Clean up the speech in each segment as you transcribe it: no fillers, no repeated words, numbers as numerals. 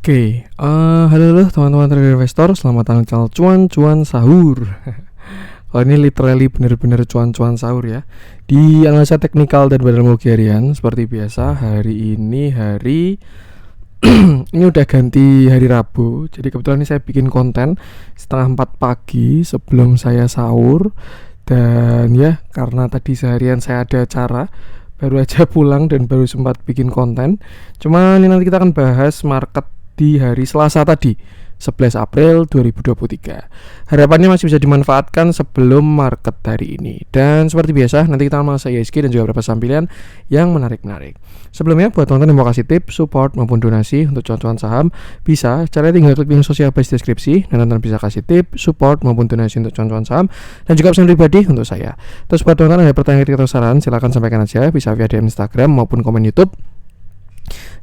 Halo teman-teman trader investor, selamat tanggal cuan-cuan sahur. Oh, ini literally bener-bener cuan-cuan sahur ya. Di analisa teknikal dan badan harian seperti biasa, hari ini ini udah ganti hari Rabu. Jadi kebetulan ini saya bikin konten setengah 4 pagi sebelum saya sahur. Dan ya, karena tadi seharian saya ada acara, baru aja pulang dan baru sempat bikin konten. Cuma ini nanti kita akan bahas market di hari Selasa tadi, 11 April 2023. Harapannya masih bisa dimanfaatkan sebelum market hari ini. Dan seperti biasa, nanti kita akan bahas IHSG dan juga beberapa saham pilihan yang menarik-menarik. Sebelumnya, buat teman-teman yang mau kasih tips, support maupun donasi untuk cuan-cuan saham, bisa caranya tinggal klik link sosial base deskripsi dan teman-teman bisa kasih tips, support maupun donasi untuk cuan-cuan saham dan juga pesan pribadi untuk saya. Terus buat teman-teman yang ada pertanyaan atau saran, silakan sampaikan aja, bisa via DM Instagram maupun komen YouTube.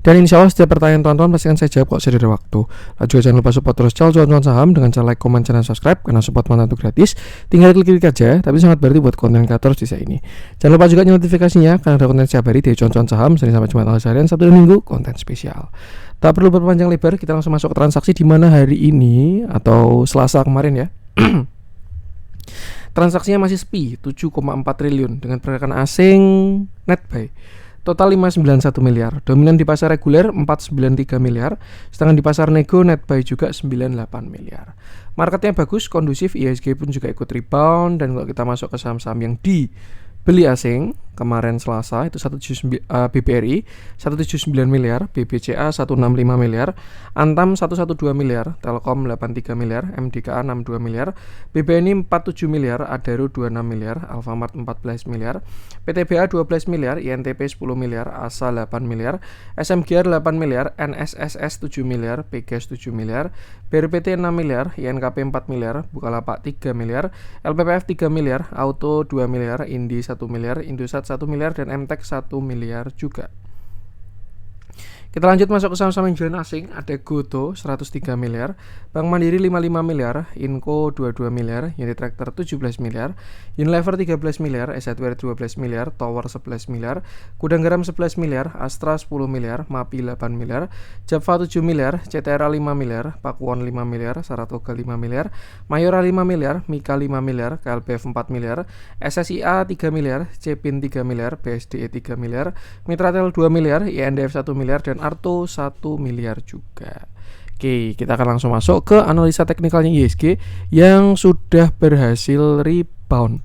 Dan insya Allah setiap pertanyaan teman-teman pasti akan saya jawab kok sesuai waktu. Lalu juga jangan lupa support terus channel cuan-cuan saham dengan cara like, komen, dan subscribe, karena support teman-teman itu gratis. Tinggal klik aja, tapi sangat berarti buat konten kreator di saya ini. Jangan lupa juga nyalakan notifikasinya karena ada konten setiap hari dari cuan-cuan saham, Senin sampai Jumat tanggal seharian, Sabtu dan Minggu konten spesial. Tak perlu berpanjang lebar, kita langsung masuk ke transaksi di mana hari ini atau Selasa kemarin ya. Transaksinya masih sepi, 7,4 triliun dengan pergerakan asing net buy total 591 miliar. Dominan di pasar reguler 493 miliar, sedangkan di pasar nego net buy juga 98 miliar. Marketnya bagus, kondusif, IHSG pun juga ikut rebound. Dan kalau kita masuk ke saham-saham yang dibeli asing kemarin Selasa itu BBRI 179 miliar, BBCA 165 miliar, Antam 112 miliar, Telkom 83 miliar, MDKA 62 miliar, BBNI 47 miliar, Adaro 26 miliar, Alfamart 14 miliar, PTBA 12 miliar, INTP 10 miliar, ASA 8 miliar, SMGR 8 miliar, NSSS 7 miliar, PGS 7 miliar, BRPT 6 miliar, INKP 4 miliar, Bukalapak 3 miliar, LPPF 3 miliar, Auto 2 miliar, Indi 1 miliar, Indosat 1 miliar, dan MTEK 1 miliar juga. Kita lanjut masuk ke saham-saham yang jualan asing. Ada Goto 103 miliar, Bank Mandiri 55 miliar, Inco 22 miliar, Unitractor 17 miliar, Unilever 13 miliar, Esadware 12 miliar, Tower 11 miliar, Gudang Garam 11 miliar, Astra 10 miliar, Mapi 8 miliar, Japfa 7 miliar, CTRA 5 miliar, Pakuwon 5 miliar, Saratoga 5 miliar, Mayora 5 miliar, Mika 5 miliar, KLBF 4 miliar, SSIA 3 miliar, Cepin 3 miliar, BSDE 3 miliar, Mitratel 2 miliar, INDF 1 miliar, dan Arto 1 miliar juga. Oke, kita akan langsung masuk ke analisa teknikalnya IHSG yang sudah berhasil rebound.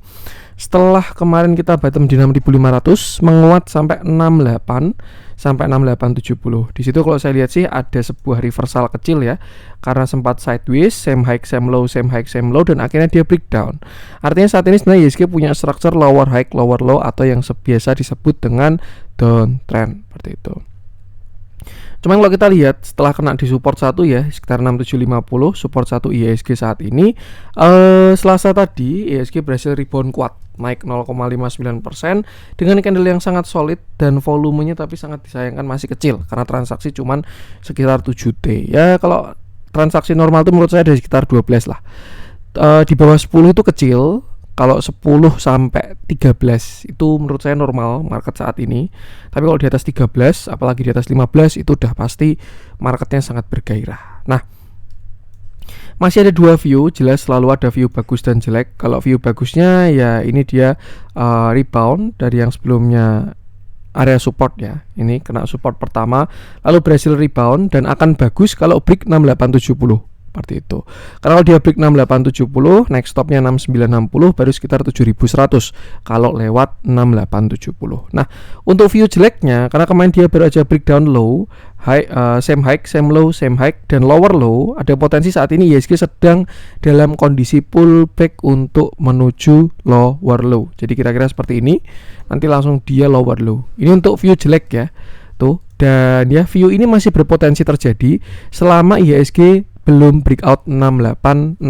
Setelah kemarin kita bottom di 6.500, menguat sampai 68 sampai 6870. Di situ kalau saya lihat sih ada sebuah reversal kecil ya, karena sempat sideways, same high, same low, same high, same low, dan akhirnya dia breakdown. Artinya saat ini sebenarnya IHSG punya structure lower high, lower low, atau yang biasa disebut dengan downtrend seperti itu. Cuman kalau kita lihat setelah kena di support 1 ya, sekitar 6750, support 1 IHSG saat ini, Selasa tadi IHSG berhasil rebound kuat, naik 0,59% dengan candle yang sangat solid dan volumenya tapi sangat disayangkan masih kecil karena transaksi cuman sekitar 7T. Ya kalau transaksi normal itu menurut saya ada sekitar 12 lah. Di bawah 10 itu kecil. Kalau 10 sampai 13 itu menurut saya normal market saat ini. Tapi kalau di atas 13, apalagi di atas 15, itu udah pasti marketnya sangat bergairah. Nah, masih ada dua view, jelas selalu ada view bagus dan jelek. Kalau view bagusnya ya ini dia rebound dari yang sebelumnya area support ya. Ini kena support pertama, lalu berhasil rebound dan akan bagus kalau break 6870. Seperti itu. Karena kalau dia break 6870, next stopnya 6960, baru sekitar 7100 kalau lewat 6870. Nah, untuk view jeleknya, karena kemarin dia baru aja breakdown low, same high, same low, same high, dan lower low, ada potensi saat ini IHSG sedang dalam kondisi pullback untuk menuju lower low. Jadi kira-kira seperti ini. Nanti langsung dia lower low. Ini untuk view jelek ya. Tuh. Dan ya view ini masih berpotensi terjadi selama IHSG belum breakout 6867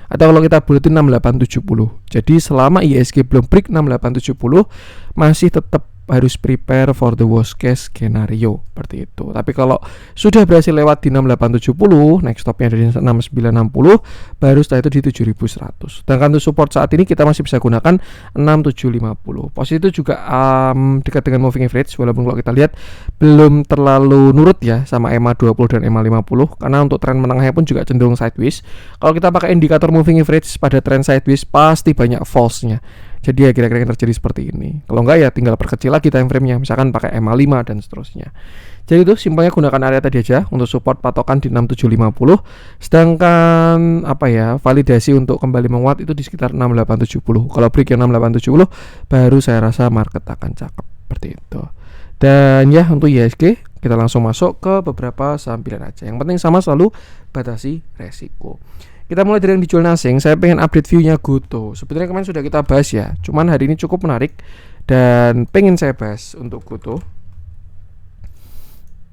atau kalau kita bulatin 6870. Jadi selama IHSG belum break 6870 masih tetap harus prepare for the worst case scenario seperti itu. Tapi kalau sudah berhasil lewat di 6870, next stopnya dari 6960, baru setelah itu di 7100. Sedangkan untuk support saat ini kita masih bisa gunakan 6750. Posisi itu juga dekat dengan moving average, walaupun kalau kita lihat belum terlalu nurut ya sama EMA 20 dan EMA 50, karena untuk tren menengahnya pun juga cenderung sideways. Kalau kita pakai indikator moving average pada tren sideways pasti banyak false-nya. Jadi ya kira-kira yang terjadi seperti ini. Kalau enggak ya tinggal perkecil lagi time frame-nya, misalkan pakai EMA 5 dan seterusnya. Jadi itu simpelnya gunakan area tadi aja untuk support patokan di 6750. Sedangkan validasi untuk kembali menguat itu di sekitar 6870. Kalau break yang 6870 baru saya rasa market akan cakep seperti itu. Dan ya untuk IHSG kita langsung masuk ke beberapa saham pilihan aja. Yang penting sama selalu batasi resiko. Kita mulai dari yang dijual asing. Saya pengen update view-nya Goto. Sebenarnya kemarin sudah kita bahas ya. Cuman hari ini cukup menarik dan pengen saya bahas untuk Goto.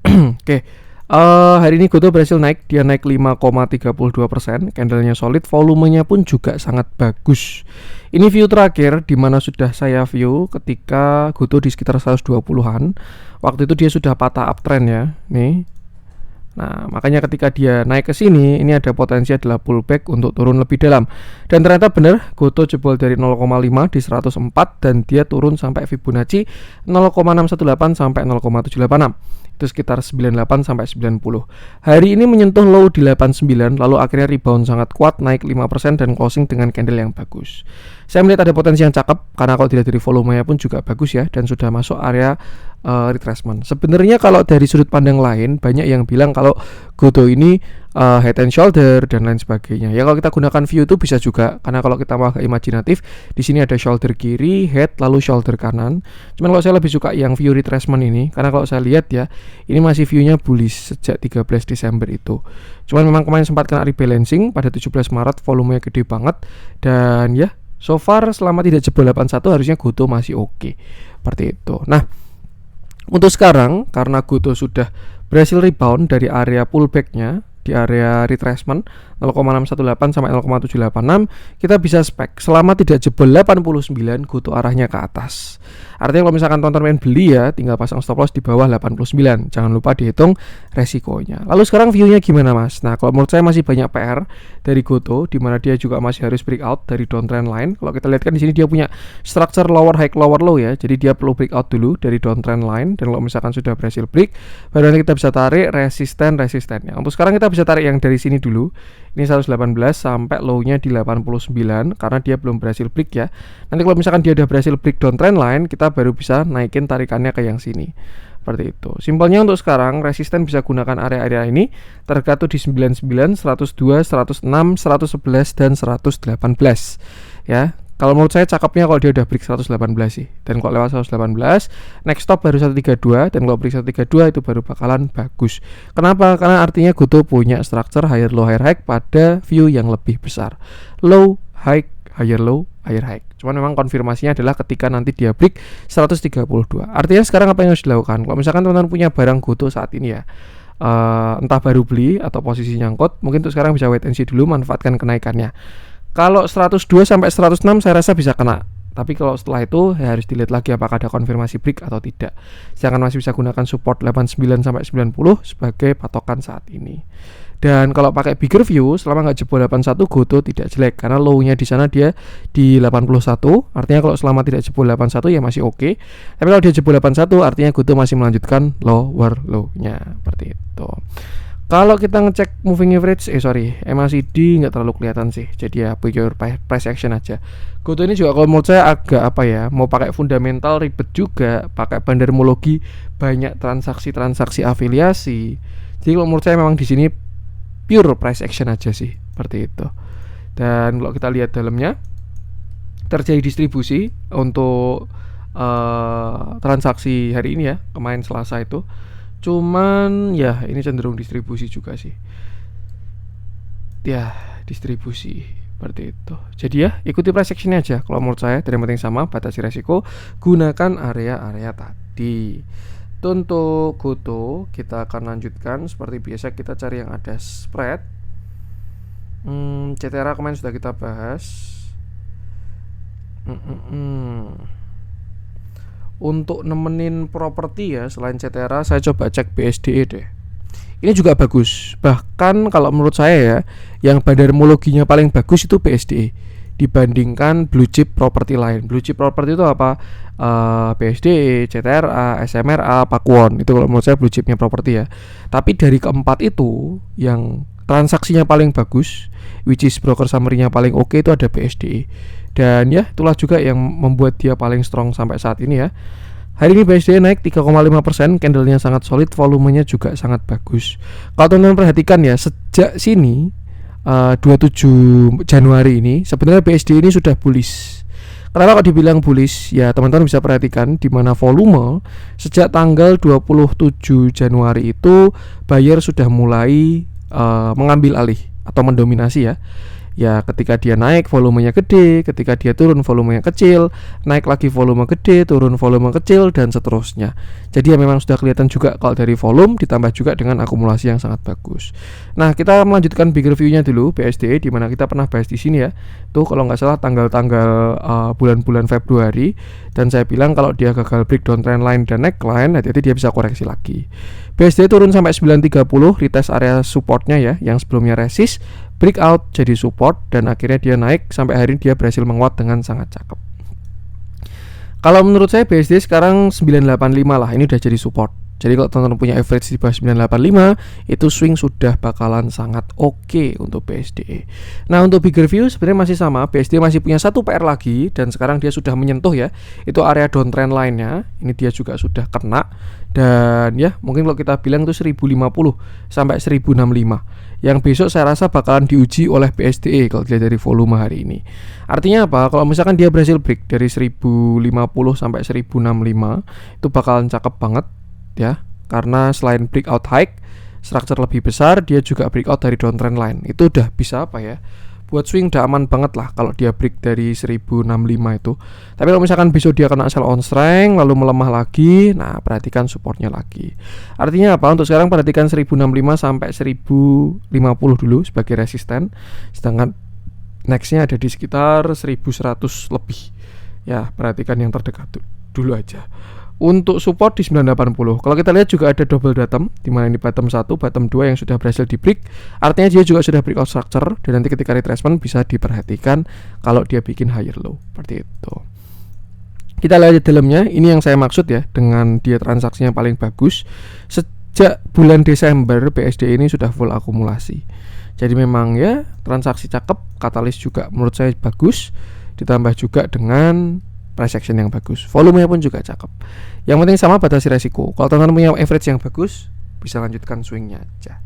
Oke. Hari ini Goto berhasil naik. Dia naik 5,32%. Candlenya solid, volumenya pun juga sangat bagus. Ini view terakhir di mana sudah saya view ketika Goto di sekitar 120-an. Waktu itu dia sudah patah uptrend ya. Nih. Nah, makanya ketika dia naik ke sini, ini ada potensi adalah pullback untuk turun lebih dalam. Dan ternyata benar, Goto jebol dari 0,5 di 104 dan dia turun sampai Fibonacci 0,618 sampai 0,786. Itu sekitar 98 sampai 90. Hari ini menyentuh low di 89, lalu akhirnya rebound sangat kuat, naik 5% dan closing dengan candle yang bagus. Saya melihat ada potensi yang cakep karena kalau dilihat dari volumenya pun juga bagus ya, dan sudah masuk area retracement. Sebenarnya kalau dari sudut pandang lain banyak yang bilang kalau Goto ini head and shoulder dan lain sebagainya. Ya kalau kita gunakan view itu bisa juga, karena kalau kita mau agak imajinatif, di sini ada shoulder kiri, head lalu shoulder kanan. Cuman kalau saya lebih suka yang view retracement ini, karena kalau saya lihat ya, ini masih view-nya bullish sejak 13 Desember itu. Cuman memang kemarin sempat kena rebalancing pada 17 Maret, volumenya gede banget dan ya so far selama tidak jebol 81 harusnya Goto masih oke. Seperti itu. Nah, untuk sekarang karena Goto sudah berhasil rebound dari area pullback-nya di area retracement 0,618 sampai 0,786, kita bisa spek selama tidak jebol 89 Goto arahnya ke atas. Artinya kalau misalkan teman-teman pengen beli ya, tinggal pasang stop loss di bawah 89. Jangan lupa dihitung resikonya. Lalu sekarang view-nya gimana Mas? Nah, kalau menurut saya masih banyak PR dari Goto, di mana dia juga masih harus breakout dari downtrend line. Kalau kita lihat kan di sini dia punya structure lower high lower low ya. Jadi dia perlu breakout dulu dari downtrend line, dan kalau misalkan sudah berhasil break, baru nanti kita bisa tarik resistennya. Untuk sekarang kita bisa tarik yang dari sini dulu. Ini 118 sampai low-nya di 89 karena dia belum berhasil break ya. Nanti kalau misalkan dia udah berhasil break downtrend line, kita baru bisa naikin tarikannya ke yang sini. Seperti itu. Simpelnya untuk sekarang resisten bisa gunakan area-area ini tergantung di 99, 102, 106, 111 dan 118 ya. Kalau menurut saya cakepnya kalau dia udah break 118 sih. Dan kalau lewat 118, next stop baru 132, dan kalau break 132 itu baru bakalan bagus. Kenapa? Karena artinya Goto punya structure higher low higher high pada view yang lebih besar. Low high higher low higher high. Cuman memang konfirmasinya adalah ketika nanti dia break 132. Artinya sekarang apa yang harus dilakukan? Kalau misalkan teman-teman punya barang Goto saat ini ya, entah baru beli atau posisi nyangkut, mungkin untuk sekarang bisa wait and see dulu, manfaatkan kenaikannya. Kalau 102 sampai 106 saya rasa bisa kena. Tapi kalau setelah itu ya harus dilihat lagi apakah ada konfirmasi break atau tidak. Jangan masih bisa gunakan support 89 sampai 90 sebagai patokan saat ini. Dan kalau pakai bigger view, selama nggak jebol 81 Goto tidak jelek karena low-nya di sana dia di 81. Artinya kalau selama tidak jebol 81 ya masih oke. Tapi kalau dia jebol 81 artinya Goto masih melanjutkan lower low-nya seperti itu. Kalau kita ngecek moving average, MACD nggak terlalu kelihatan sih. Jadi ya pure price action aja. Goto ini juga kalau menurut saya agak mau pakai fundamental ribet juga, pakai bandarmologi, banyak transaksi afiliasi. Jadi kalau menurut saya memang di sini pure price action aja sih, seperti itu. Dan kalau kita lihat dalamnya terjadi distribusi untuk transaksi hari ini ya, kemarin Selasa itu. Cuman ya ini cenderung distribusi juga sih. Ya, distribusi seperti itu. Jadi ya ikuti price action aja. Kalau menurut saya tidak penting sama, batasi resiko, gunakan area-area tadi. Untuk Goto kita akan lanjutkan seperti biasa, kita cari yang ada spread. CTRA kemarin sudah kita bahas. Untuk nemenin properti ya, selain CTRA saya coba cek BSDE deh. Ini juga bagus. Bahkan kalau menurut saya ya, yang bandarmologinya paling bagus itu BSDE dibandingkan blue chip properti lain. Blue chip properti itu apa? BSDE, CTRA, SMRA, Pakuwon. Itu kalau menurut saya blue chipnya properti ya. Tapi dari keempat itu yang transaksinya paling bagus, which is broker summary-nya paling oke, itu ada BSDE. Dan ya itulah juga yang membuat dia paling strong sampai saat ini ya. Hari ini BSDE naik 3,5%, candlenya sangat solid, volumenya juga sangat bagus. Kalau teman-teman perhatikan ya, sejak sini 27 Januari ini sebenarnya BSDE ini sudah bullish. Kenapa kok dibilang bullish? Ya teman-teman bisa perhatikan di mana volume sejak tanggal 27 Januari itu buyer sudah mulai mengambil alih atau mendominasi ya. Ya ketika dia naik volumenya gede, ketika dia turun volumenya kecil, naik lagi volume gede, turun volume kecil, dan seterusnya. Jadi ya memang sudah kelihatan juga kalau dari volume ditambah juga dengan akumulasi yang sangat bagus. Nah kita melanjutkan big review-nya dulu BSDE, di mana kita pernah bahas di sini ya. Tuh kalau nggak salah tanggal-tanggal bulan-bulan Februari, dan saya bilang kalau dia gagal breakdown trendline dan neckline, hati-hati dia bisa koreksi lagi. BSDE turun sampai 930, retest area supportnya ya, yang sebelumnya resist, breakout jadi support, dan akhirnya dia naik sampai hari ini dia berhasil menguat dengan sangat cakep. Kalau menurut saya BSDE sekarang 985 lah, ini udah jadi support. Jadi kalau teman-teman punya average di bawah 985, itu swing sudah bakalan sangat oke untuk BSDE. Nah untuk big review sebenarnya masih sama, BSDE masih punya satu PR lagi, dan sekarang dia sudah menyentuh ya, itu area downtrend line-nya. Ini dia juga sudah kena, dan ya mungkin kalau kita bilang itu 1050 sampai 1065, yang besok saya rasa bakalan diuji oleh BSDE kalau dilihat dari volume hari ini. Artinya apa? Kalau misalkan dia berhasil break dari 1050 sampai 1065, itu bakalan cakep banget ya, karena selain breakout high, structure lebih besar, dia juga breakout dari downtrend line. Itu udah bisa apa ya, buat swing udah aman banget lah kalau dia break dari 1065 itu. Tapi kalau misalkan besok dia kena sell on strength lalu melemah lagi, nah perhatikan supportnya lagi. Artinya apa? Untuk sekarang perhatikan 1065 sampai 1050 dulu sebagai resisten, sedangkan nextnya ada di sekitar 1100 lebih. Ya perhatikan yang terdekat dulu aja. Untuk support di 980. Kalau kita lihat juga ada double bottom, di mana ini bottom 1, bottom 2 yang sudah berhasil di break. Artinya dia juga sudah breakout structure, dan nanti ketika retracement bisa diperhatikan kalau dia bikin higher low seperti itu. Kita lihat di dalamnya, ini yang saya maksud ya, dengan dia transaksinya paling bagus. Sejak bulan Desember BSDE ini sudah full akumulasi. Jadi memang ya transaksi cakep, katalis juga menurut saya bagus, ditambah juga dengan price action yang bagus, volumenya pun juga cakep. Yang penting sama batasi resiko. Kalau teman-teman punya average yang bagus, bisa lanjutkan swingnya aja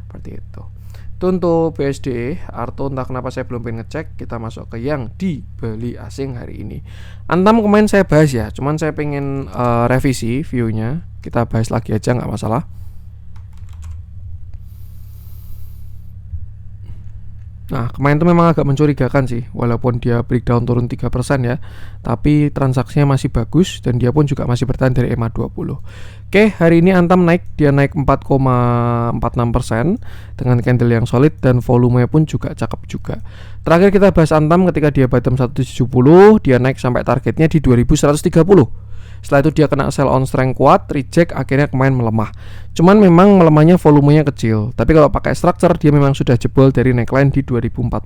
seperti itu. Itu untuk BSDE. Arto entah kenapa saya belum pengen ngecek. Kita masuk ke yang dibeli asing hari ini. Antam kemarin saya bahas ya, cuman saya pengen revisi viewnya. Kita bahas lagi aja, nggak masalah. Nah kemarin itu memang agak mencurigakan sih, walaupun dia breakdown turun 3% ya, tapi transaksinya masih bagus, dan dia pun juga masih bertahan dari EMA 20. Oke, hari ini Antam naik, dia naik 4,46% dengan candle yang solid, dan volumenya pun juga cakep juga. Terakhir kita bahas Antam ketika dia bottom 170, dia naik sampai targetnya di 2130. Setelah itu dia kena sell on strength kuat, reject, akhirnya kemarin melemah. Cuman memang melemahnya volumenya kecil. Tapi kalau pakai structure dia memang sudah jebol dari neckline di 2040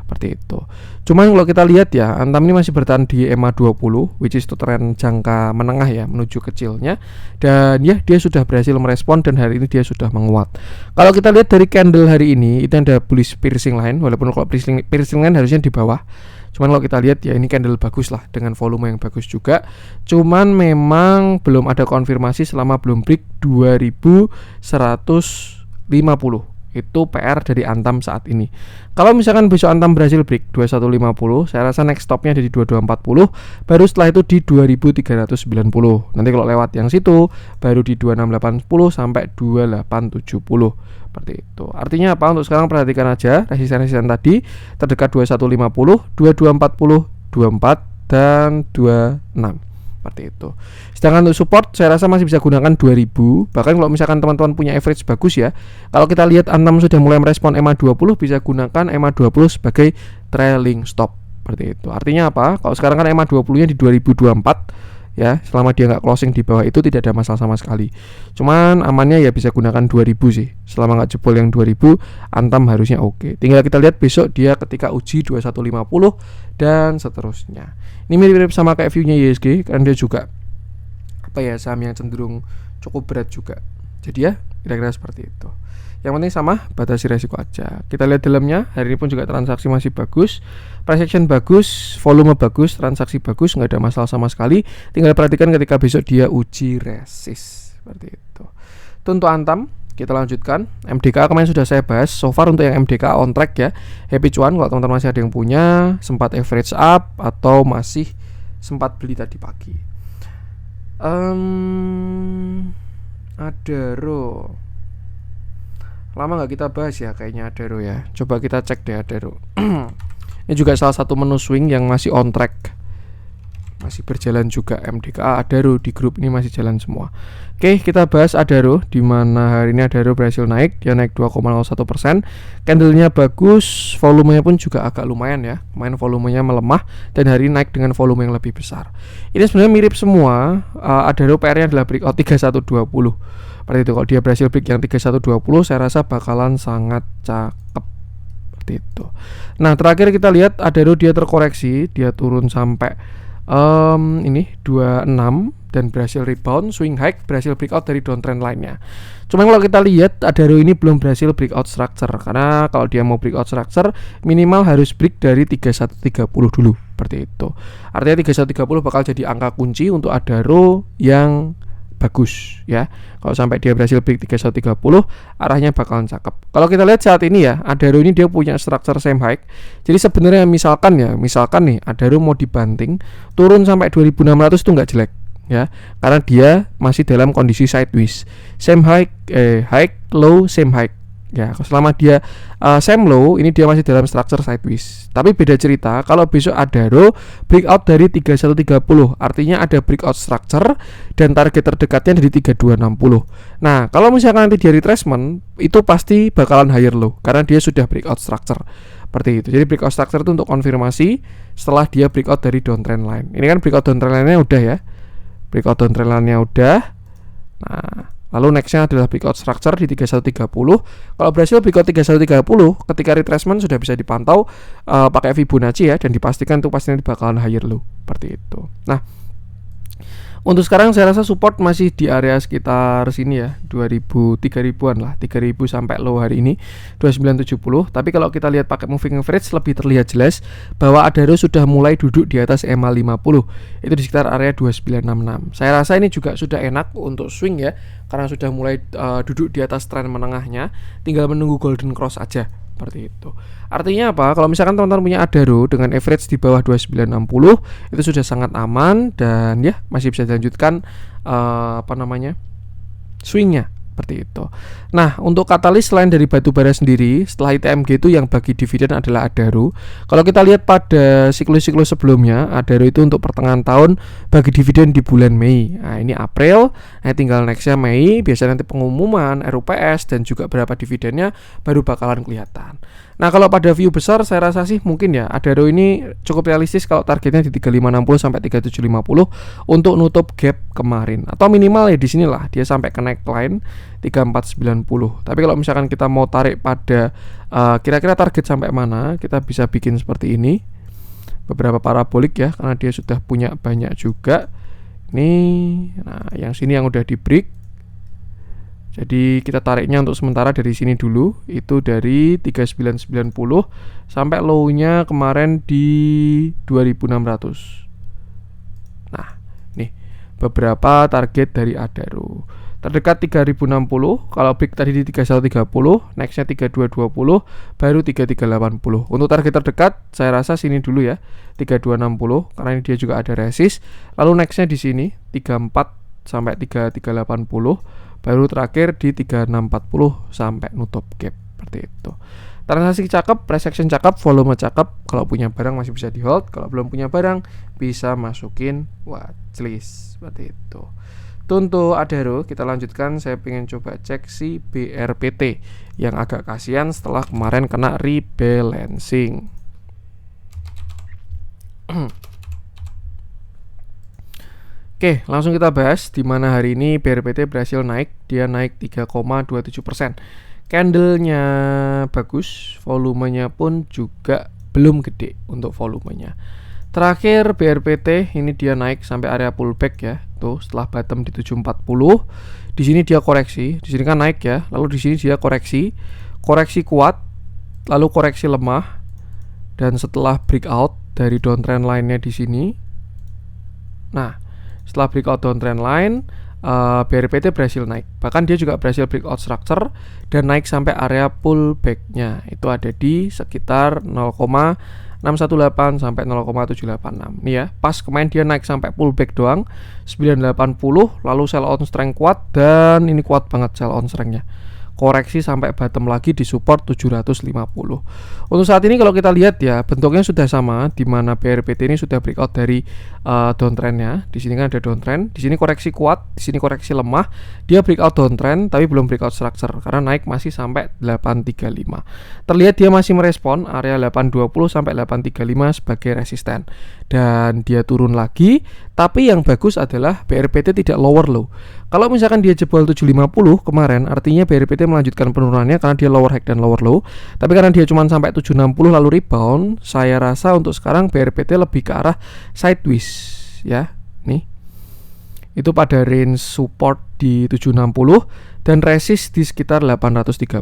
seperti itu. Cuman kalau kita lihat ya, Antam ini masih bertahan di EMA 20, which is itu tren jangka menengah ya, menuju kecilnya. Dan ya dia sudah berhasil merespon, dan hari ini dia sudah menguat. Kalau kita lihat dari candle hari ini, itu ada bullish piercing line, walaupun kalau piercing line harusnya di bawah. Cuman kalau kita lihat ya ini candle bagus lah, dengan volume yang bagus juga. Cuman memang belum ada konfirmasi selama belum break 2150. Itu PR dari Antam saat ini. Kalau misalkan besok Antam berhasil break 2150, saya rasa next stopnya ada di 2240, baru setelah itu di 2390. Nanti kalau lewat yang situ baru di 2680 sampai 2870 seperti itu. Artinya apa? Untuk sekarang perhatikan aja resisten-resisten tadi terdekat 2150, 2240, 24 dan 26 seperti itu. Sedangkan untuk support saya rasa masih bisa gunakan 2000. Bahkan kalau misalkan teman-teman punya average bagus ya, kalau kita lihat Antam sudah mulai merespon EMA 20, bisa gunakan EMA 20 sebagai trailing stop seperti itu. Artinya apa? Kalau sekarang kan EMA 20 nya di 2024 ya. Selama dia nggak closing di bawah itu tidak ada masalah sama sekali. Cuman amannya ya bisa gunakan 2000 sih. Selama nggak jebol yang 2000, Antam harusnya oke. Tinggal kita lihat besok dia ketika uji 2150 dan seterusnya. Ini mirip-mirip sama kayak view-nya ISG karena dia juga apa ya, saham yang cenderung cukup berat juga. Jadi ya kira-kira seperti itu. Yang penting sama, batasi resiko aja. Kita lihat dalamnya, hari ini pun juga transaksi masih bagus, price action bagus, volume bagus, transaksi bagus, nggak ada masalah sama sekali. Tinggal perhatikan ketika besok dia uji resist seperti itu. Itu untuk Antam. Kita lanjutkan. MDK kemarin sudah saya bahas. So far untuk yang MDK on track ya. Happy cuan kalau teman-teman masih ada yang punya, sempat average up atau masih sempat beli tadi pagi. Adaro. Lama nggak kita bahas ya kayaknya Adaro ya. Coba kita cek deh Adaro. Ini juga salah satu menu swing yang masih on track, masih berjalan juga. MDKA Adaro di grup ini masih jalan semua. Oke, kita bahas Adaro, di mana hari ini Adaro berhasil naik. Dia naik 2,01%. Candlenya bagus, volumenya pun juga agak lumayan ya. Main volumenya melemah dan hari ini naik dengan volume yang lebih besar. Ini sebenarnya mirip semua. Adaro PR-nya adalah breakout 3120. Seperti itu, kalau dia berhasil break yang 3120, saya rasa bakalan sangat cakep. Seperti itu. Nah, terakhir kita lihat Adaro dia terkoreksi, dia turun sampai ini 26 dan berhasil rebound, swing high, berhasil breakout dari downtrend lainnya. Cuma kalau kita lihat Adaro ini belum berhasil breakout structure, karena kalau dia mau breakout structure minimal harus break dari 3130 dulu. Seperti itu. Artinya 3130 bakal jadi angka kunci untuk Adaro yang bagus ya. Kalau sampai dia berhasil break 3130, arahnya bakalan cakep. Kalau kita lihat saat ini ya, Adaro ini dia punya structure same high. Jadi sebenarnya misalkan nih Adaro mau dibanting turun sampai 2600 itu nggak jelek ya. Karena dia masih dalam kondisi sideways. Same high, high, low, same high. Ya, selama dia same low, ini dia masih dalam structure sideways. Tapi beda cerita kalau besok Adaro breakout dari 3130, artinya ada breakout structure dan target terdekatnya dari 3260. Nah, kalau misalkan nanti dia retracement, itu pasti bakalan higher low karena dia sudah breakout structure. Seperti itu. Jadi breakout structure itu untuk konfirmasi setelah dia breakout dari downtrend line. Ini kan breakout downtrend line-nya udah ya. Breakout downtrend line-nya udah. Nah, lalu nextnya adalah breakout structure di 3130. Kalau berhasil breakout 3130, ketika retracement sudah bisa dipantau pakai Fibonacci ya, dan dipastikan itu pastinya bakalan higher low seperti itu. Nah, untuk sekarang saya rasa support masih di area sekitar sini ya, 2000, 3000-an lah, 3000 sampai low hari ini 2970. Tapi kalau kita lihat pakai moving average lebih terlihat jelas bahwa Adaro sudah mulai duduk di atas EMA 50. Itu di sekitar area 2966. Saya rasa ini juga sudah enak untuk swing ya, karena sudah mulai duduk di atas tren menengahnya, tinggal menunggu golden cross aja. Seperti itu. Artinya apa? Kalau misalkan teman-teman punya Adaro dengan average di bawah 2960, itu sudah sangat aman dan ya masih bisa dilanjutkan swingnya seperti itu. Nah, untuk katalis selain dari batubara sendiri, setelah ITMG itu yang bagi dividen adalah Adaro. Kalau kita lihat pada siklus-siklus sebelumnya, Adaro itu untuk pertengahan tahun bagi dividen di bulan Mei. Nah, ini April, tinggal nextnya Mei, biasanya nanti pengumuman RUPS dan juga berapa dividennya baru bakalan kelihatan. Nah, kalau pada view besar saya rasa sih mungkin ya Adaro ini cukup realistis kalau targetnya di 3560 sampai 3750 untuk nutup gap kemarin, atau minimal ya di sinilah dia sampai ke neckline 3490. Tapi kalau misalkan kita mau tarik pada kira-kira target sampai mana, kita bisa bikin seperti ini. Beberapa parabolik ya, karena dia sudah punya banyak juga. Nih, nah yang sini yang udah di break. Jadi kita tariknya untuk sementara dari sini dulu, itu dari 3990 sampai low-nya kemarin di 2600. Nah, nih beberapa target dari Adaro. Terdekat 3060, kalau break tadi di 3130, nextnya 3220, baru 3380. Untuk target terdekat saya rasa sini dulu ya, 3260 karena ini dia juga ada resist. Lalu nextnya di sini 34 sampai 3380. Baru terakhir di 3640 sampai nutup gap seperti itu. Transaksi cakep, price action cakep, volume cakep. Kalau punya barang masih bisa di hold, kalau belum punya barang bisa masukin watchlist seperti itu. Itu untuk Adaro. Kita lanjutkan, saya pengen coba cek si BRPT yang agak kasihan setelah kemarin kena rebalancing. Oke, langsung kita bahas di mana hari ini BRPT berhasil naik, dia naik 3,27%. Candlenya bagus, volumenya pun juga belum gede untuk volumenya. Terakhir BRPT ini dia naik sampai area pullback ya. Tuh, setelah bottom di 740. Di sini dia koreksi, di sini kan naik ya. Lalu di sini dia koreksi. Koreksi kuat, lalu koreksi lemah. Dan setelah breakout dari downtrend line-nya di sini. Nah, setelah breakout downtrend line, BRPT berhasil naik. Bahkan dia juga berhasil breakout structure dan naik sampai area pullback-nya. Itu ada di sekitar 0,618 sampai 0,786. Nih ya, pas kemarin dia naik sampai pullback doang 980, lalu sell on strength kuat, dan ini kuat banget sell on strength-nya. Koreksi sampai bottom lagi di support 750. Untuk saat ini kalau kita lihat ya, bentuknya sudah sama, di mana BRPT ini sudah breakout dari downtrendnya. Di sini kan ada downtrend, di sini koreksi kuat, di sini koreksi lemah. Dia breakout downtrend tapi belum breakout structure karena naik masih sampai 835. Terlihat dia masih merespon area 820 sampai 835 sebagai resisten. Dan dia turun lagi, tapi yang bagus adalah BRPT tidak lower low. Kalau misalkan dia jebol 750 kemarin, artinya BRPT melanjutkan penurunannya karena dia lower high dan lower low. Tapi karena dia cuma sampai 760 lalu rebound, saya rasa untuk sekarang BRPT lebih ke arah sideways ya. Nih. Itu pada range support di 760 dan resist di sekitar 830.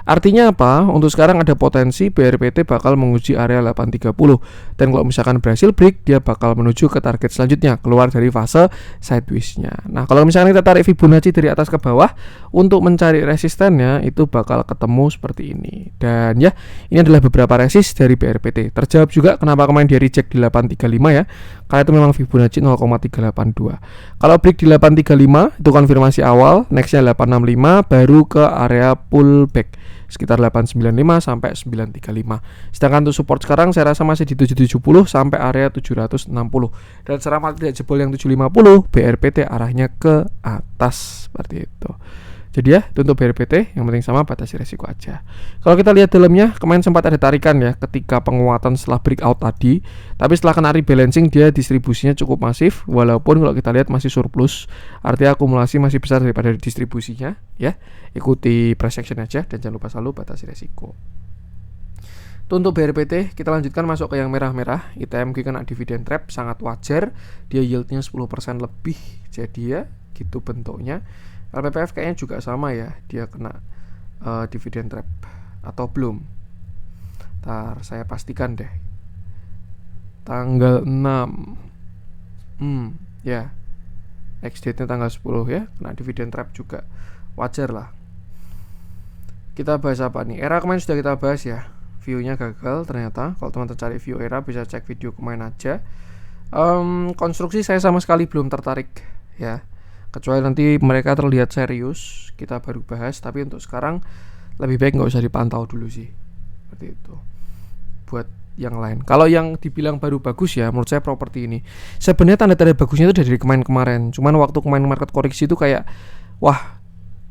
Artinya apa? Untuk sekarang ada potensi BRPT bakal menguji area 830. Dan kalau misalkan berhasil break, dia bakal menuju ke target selanjutnya, keluar dari fase sideways-nya. Nah, kalau misalkan kita tarik Fibonacci dari atas ke bawah untuk mencari resistennya, itu bakal ketemu seperti ini. Dan ya, ini adalah beberapa resist dari BRPT. Terjawab juga kenapa kemarin dia reject di 835 ya. Karena itu memang Fibonacci 0,382. Kalau break di 835 itu konfirmasi awal, nextnya 865, baru ke area pullback sekitar 895 sampai 935. Sedangkan untuk support sekarang saya rasa masih di 770 sampai area 760. Dan selama tidak jebol yang 750, BRPT arahnya ke atas seperti itu. Jadi ya, itu untuk BRPT, yang penting sama batasi resiko aja. Kalau kita lihat dalamnya, kemarin sempat ada tarikan ya ketika penguatan setelah breakout tadi. Tapi setelah kena rebalancing, dia distribusinya cukup masif. Walaupun kalau kita lihat masih surplus, artinya akumulasi masih besar daripada distribusinya ya. Ikuti price action aja dan jangan lupa selalu batasi resiko. Itu untuk BRPT. Kita lanjutkan masuk ke yang merah-merah. ITMG kena dividend trap, sangat wajar. Dia yieldnya 10% lebih. Jadi ya, gitu bentuknya. LPPF kayaknya juga sama ya, dia kena dividend trap atau belum. Ntar saya pastikan deh. Tanggal 6 ya, ex-date-nya tanggal 10 ya, kena dividend trap juga. Wajar lah. Kita bahas apa nih? Era kemarin sudah kita bahas ya. View-nya gagal ternyata. Kalau teman-teman cari view era bisa cek video kemarin aja. Konstruksi saya sama sekali belum tertarik ya. Kecuali nanti mereka terlihat serius, kita baru bahas. Tapi untuk sekarang lebih baik nggak usah dipantau dulu sih, seperti itu. Buat yang lain, kalau yang dibilang baru bagus ya, menurut saya properti ini sebenarnya tanda-tanda bagusnya itu dari kemarin-kemarin. Cuman waktu kemarin market koreksi itu kayak wah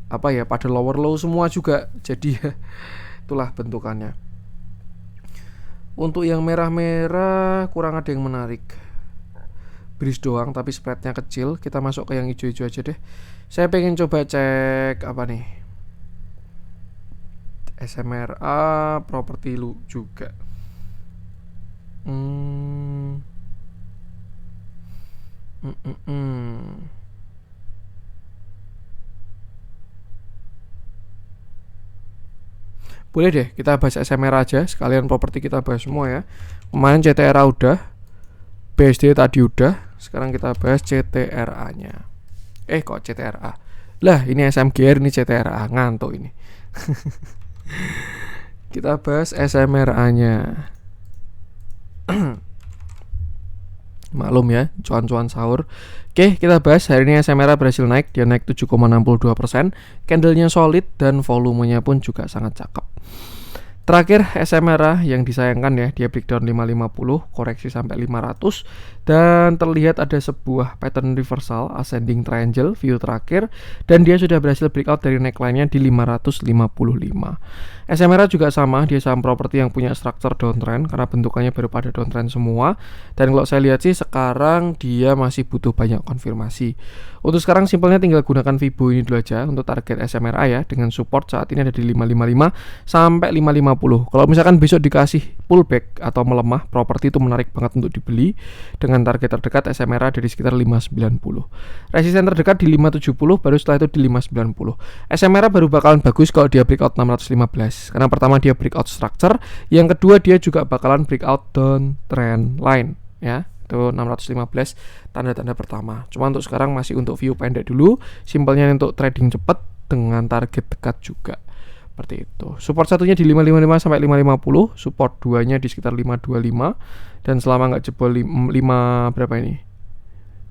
apa ya, pada lower low semua juga. Jadi itulah bentukannya. Untuk yang merah-merah kurang ada yang menarik. Bridge doang tapi spreadnya kecil. Kita masuk ke yang hijau-hijau aja deh. Saya pengen coba cek apa nih, SMRA properti lu juga. Boleh deh kita bahas SMRA aja, sekalian properti kita bahas semua ya. Kemarin CTRA udah, BSD tadi udah. Sekarang kita bahas CTRA-nya. Kok CTRA? Lah, ini SMGR, ini CTRA. Ngantuk ini. Kita bahas SMRA-nya. Maklum ya, cuan-cuan sahur. Oke, kita bahas hari ini SMRA berhasil naik. Dia naik 7,62%. Candlenya solid dan volumenya pun juga sangat cakep. Terakhir SMRA yang disayangkan ya, dia breakdown 550, koreksi sampai 500, dan terlihat ada sebuah pattern reversal ascending triangle view terakhir, dan dia sudah berhasil breakout dari neckline-nya di 555. SMRA juga sama, dia saham properti yang punya structure downtrend karena bentukannya baru pada downtrend semua, dan kalau saya lihat sih sekarang dia masih butuh banyak konfirmasi. Untuk sekarang simpelnya tinggal gunakan Fibo ini dulu aja untuk target SMRA ya, dengan support saat ini ada di 555 sampai 550. Kalau misalkan besok dikasih pullback atau melemah, properti itu menarik banget untuk dibeli dengan target terdekat SMRA dari sekitar 590. Resisten terdekat di 570, baru setelah itu di 590. SMRA baru bakalan bagus kalau dia breakout 615. Karena pertama dia breakout structure, yang kedua dia juga bakalan breakout downtrend line ya. Itu 615 tanda-tanda pertama. Cuma untuk sekarang masih untuk view pendek dulu, simpelnya untuk trading cepat dengan target dekat juga. Seperti itu. Support satunya di 555 sampai 550, support duanya di sekitar 525, dan selama nggak jebol 5 berapa ini?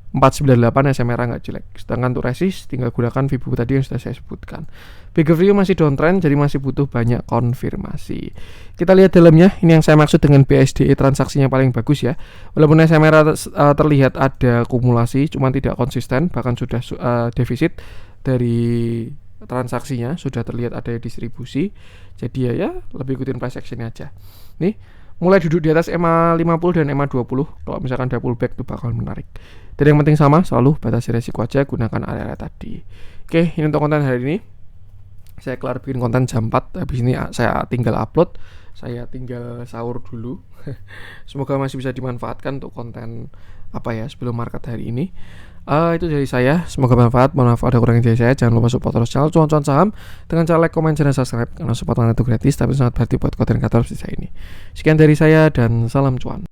498 SMRA nggak jelek. Sedangkan untuk resist tinggal gunakan Fibo tadi yang sudah saya sebutkan. Bigger view masih downtrend, jadi masih butuh banyak konfirmasi. Kita lihat dalamnya, ini yang saya maksud dengan BSDE transaksinya paling bagus ya. Walaupun SMRA terlihat ada akumulasi, cuma tidak konsisten, bahkan sudah defisit dari transaksinya, sudah terlihat ada distribusi. Jadi ya lebih ikutin price action aja. Nih, mulai duduk di atas EMA 50 dan EMA 20. Kalau misalkan ada pullback itu bakal menarik. Dan yang penting sama, selalu batasi resiko aja, gunakan area-area tadi. Oke, ini untuk konten hari ini. Saya kelar bikin konten jam 4. Habis ini saya tinggal upload, saya tinggal sahur dulu. Semoga masih bisa dimanfaatkan untuk konten sebelum market hari ini. Itu dari saya, semoga bermanfaat. Mohon maaf ada kurangnya dari saya. Jangan lupa support terus channel Cuan-Cuan Saham dengan cara like, comment, dan subscribe, karena support itu gratis tapi sangat berarti buat konten kreator seperti saya ini. Sekian dari saya dan salam cuan.